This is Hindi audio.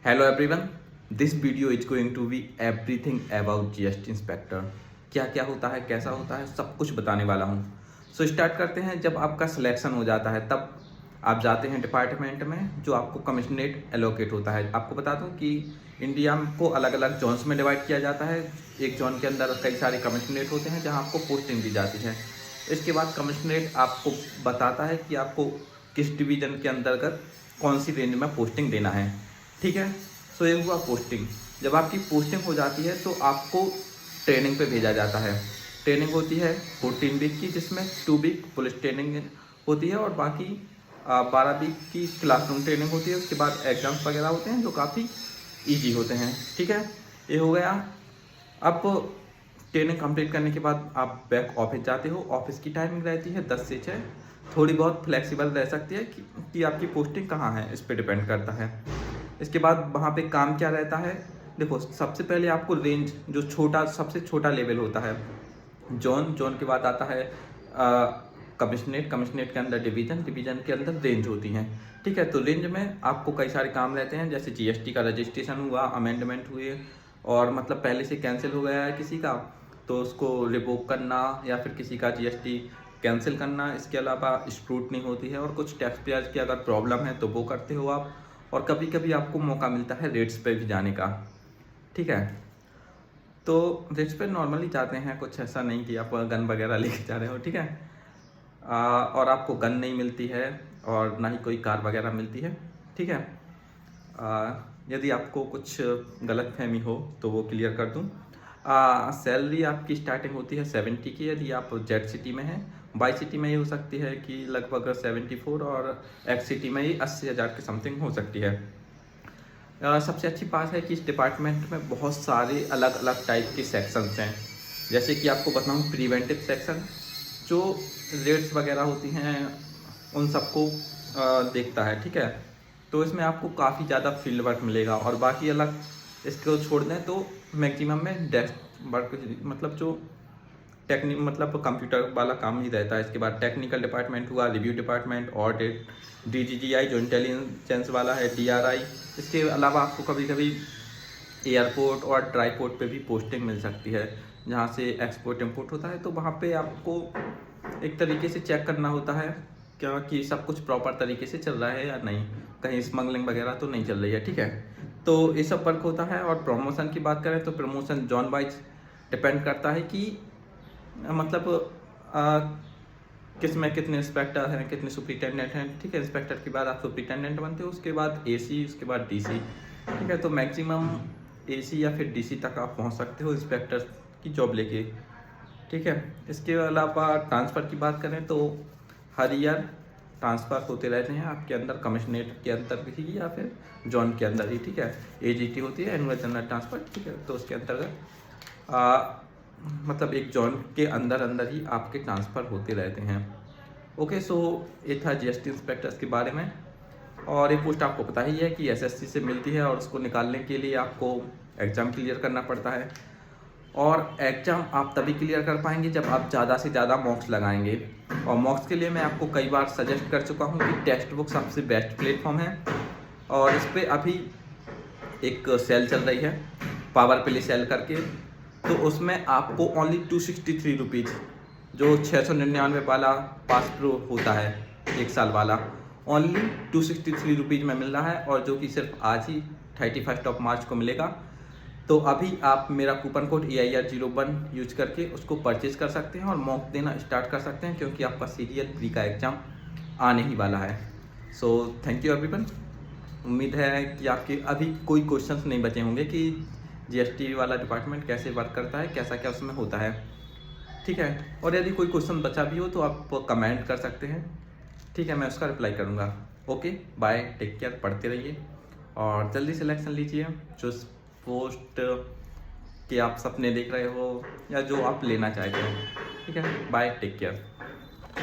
Hello everyone, this video is going to be everything about GST inspector. क्या क्या होता है, कैसा होता है, सब कुछ बताने वाला हूँ। सो स्टार्ट करते हैं। जब आपका सिलेक्शन हो जाता है तब आप जाते हैं डिपार्टमेंट में, जो आपको कमिश्नरेट एलोकेट होता है। आपको बता दूं कि इंडिया को अलग अलग जोन्स में डिवाइड किया जाता है। एक जोन के अंदर कई सारे कमिश्नरेट होते हैं जहाँ आपको पोस्टिंग दी जाती है। इसके बाद कमिश्नरेट आपको बताता है कि आपको किस डिवीज़न के अंतर्गत कौन सी रेंज में पोस्टिंग देना है। ठीक है, सो ये हुआ पोस्टिंग। जब आपकी पोस्टिंग हो जाती है तो आपको ट्रेनिंग पे भेजा जाता है। ट्रेनिंग होती है 14 वीक की, जिसमें 2 वीक पुलिस ट्रेनिंग होती है और बाकी 12 वीक की क्लासरूम ट्रेनिंग होती है। उसके बाद एग्जाम्स वगैरह होते हैं जो काफ़ी ईजी होते हैं। ठीक है, ये हो गया। अब ट्रेनिंग कंप्लीट करने के बाद आप बैक ऑफिस जाते हो। ऑफिस की टाइमिंग रहती है 10 से 6। थोड़ी बहुत फ्लेक्सिबल रह सकती है कि आपकी पोस्टिंग कहाँ है, इस पर डिपेंड करता है। इसके बाद वहाँ पे काम क्या रहता है, देखो सबसे पहले आपको रेंज, जो सबसे छोटा लेवल होता है जोन के बाद आता है कमिश्नरेट के अंदर डिवीज़न के अंदर रेंज होती हैं। ठीक है, तो रेंज में आपको कई सारे काम रहते हैं, जैसे जीएसटी का रजिस्ट्रेशन हुआ, अमेंडमेंट हुए, और मतलब पहले से कैंसिल हो गया है किसी का तो उसको रिवोक करना या फिर किसी का जीएसटी कैंसिल करना। इसके अलावा स्क्रूटनी होती है और कुछ टैक्स पेयर्स की अगर प्रॉब्लम है तो वो करते हो आप। और कभी कभी आपको मौका मिलता है रेट्स पे भी जाने का। ठीक है, तो रेट्स पे नॉर्मली जाते हैं, कुछ ऐसा नहीं कि आप गन वगैरह लेके जा रहे हो। ठीक है, और आपको गन नहीं मिलती है और ना ही कोई कार वगैरह मिलती है। ठीक है, यदि आपको कुछ गलतफहमी हो तो वो क्लियर कर दूं। सैलरी आपकी स्टार्टिंग होती है 70 की, यदि आप जेड सिटी में हैं। वाई सिटी में ये हो सकती है कि लगभग 74, और एक्स सिटी में ये 80,000 के समथिंग हो सकती है। सबसे अच्छी बात है कि इस डिपार्टमेंट में बहुत सारे अलग अलग टाइप के सेक्शंस हैं। जैसे कि आपको बताऊं, प्रिवेंटिव सेक्शन जो रेट्स वगैरह होती हैं उन सबको देखता है। ठीक है, तो इसमें आपको काफ़ी ज़्यादा फील्ड वर्क मिलेगा। और बाकी अलग इसको छोड़ दें तो मैक्सिमम में डेस्क वर्क, मतलब जो मतलब कंप्यूटर वाला काम ही रहता है। इसके बाद टेक्निकल डिपार्टमेंट हुआ, रिव्यू डिपार्टमेंट, ऑडिट, डीजीजीआई जो इंटेलिजेंस वाला है, डीआरआई। इसके अलावा आपको कभी कभी एयरपोर्ट और ड्राईपोर्ट पे भी पोस्टिंग मिल सकती है, जहाँ से एक्सपोर्ट इम्पोर्ट होता है। तो वहाँ पे आपको एक तरीके से चेक करना होता है क्या कि सब कुछ प्रॉपर तरीके से चल रहा है या नहीं, कहीं स्मगलिंग वगैरह तो नहीं चल रही है। ठीक है, तो ये सब वर्क होता है। और प्रमोशन की बात करें तो प्रमोशन जॉन वाइज डिपेंड करता है कि मतलब किस में कितने इंस्पेक्टर हैं, कितने सुपरिटेंडेंट हैं। ठीक है, इंस्पेक्टर के बाद आप सुपरिटेंडेंट बनते हो, उसके बाद एसी, उसके बाद डीसी। ठीक है, तो मैक्सिमम एसी या फिर डीसी तक आप पहुंच सकते हो इंस्पेक्टर की जॉब लेके। ठीक है, इसके अलावा ट्रांसफ़र की बात करें तो हर ईयर ट्रांसफ़र होते रहते हैं आपके अंदर, कमिश्नरेट के अंदर ही या फिर जोन के अंदर ही। ठीक है, एजीटी होती है, एनुअल जनरल ट्रांसफ़र। ठीक है, तो उसके अंतर्गत मतलब एक जोन के अंदर ही आपके ट्रांसफ़र होते रहते हैं। ओके, सो ये था जीएसटी इंस्पेक्टर्स के बारे में। और ये पोस्ट आपको पता ही है कि एसएससी से मिलती है, और उसको निकालने के लिए आपको एग्ज़ाम क्लियर करना पड़ता है। और एग्ज़ाम आप तभी क्लियर कर पाएंगे जब आप ज़्यादा से ज़्यादा मॉक्स लगाएंगे। और मॉक्स के लिए मैं आपको कई बार सजेस्ट कर चुका हूँ कि टेक्स्ट बुक सबसे बेस्ट प्लेटफॉर्म है। और इस पर अभी एक सेल चल रही है, पावर प्ले सेल करके। तो उसमें आपको ओनली 263 रुपीज़, जो 699 वाला पास प्रो होता है 1 साल वाला, ओनली 263 रुपीज़ में मिल रहा है। और जो कि सिर्फ आज ही 31 ऑफ मार्च को मिलेगा। तो अभी आप मेरा कूपन कोड EIR01 यूज करके उसको परचेज कर सकते हैं और मॉक देना स्टार्ट कर सकते हैं, क्योंकि आपका सीरियल प्री का एग्ज़ाम आने ही वाला है। So thank you everyone. उम्मीद है कि आपके अभी कोई क्वेश्चंस नहीं बचे होंगे कि जीएसटी वाला डिपार्टमेंट कैसे वर्क करता है, कैसा क्या उसमें होता है। ठीक है, और यदि कोई क्वेश्चन बचा भी हो तो आप कमेंट कर सकते हैं। ठीक है, मैं उसका रिप्लाई करूँगा। ओके, बाय, टेक केयर, पढ़ते रहिए और जल्दी सिलेक्शन लीजिए जो पोस्ट के आप सपने देख रहे हो या जो आप लेना चाहते हो। ठीक है, बाय, टेक केयर।